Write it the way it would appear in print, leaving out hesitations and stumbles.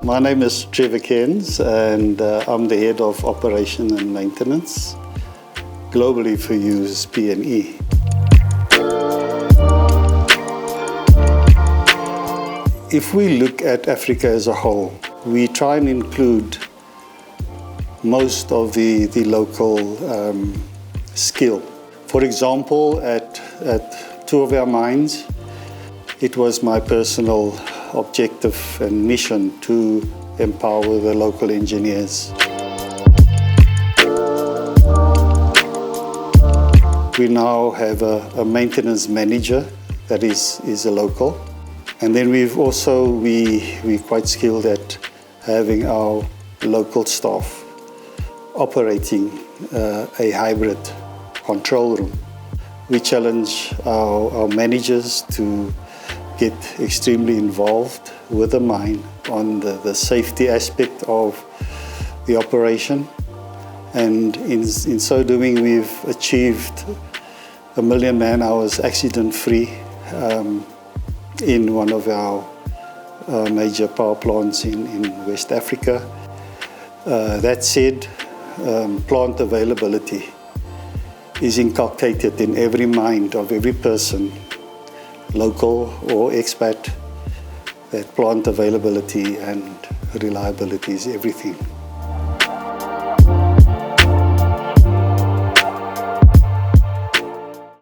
My name is Trevor Cairns, and I'm the head of operation and maintenance globally for USP&E. If we look at Africa as a whole, we try and include most of the local skill. For example, at two of our mines, it was my personal objective and mission to empower the local engineers. We now have a maintenance manager that is a local. And then we're quite skilled at having our local staff operating a hybrid control room. We challenge our managers to get extremely involved with the mine on the safety aspect of the operation. And in so doing, we've achieved 1 million man-hours accident-free in one of our major power plants in West Africa. That said, plant availability is inculcated in every mind of every person, local or expat, that plant availability and reliability is everything.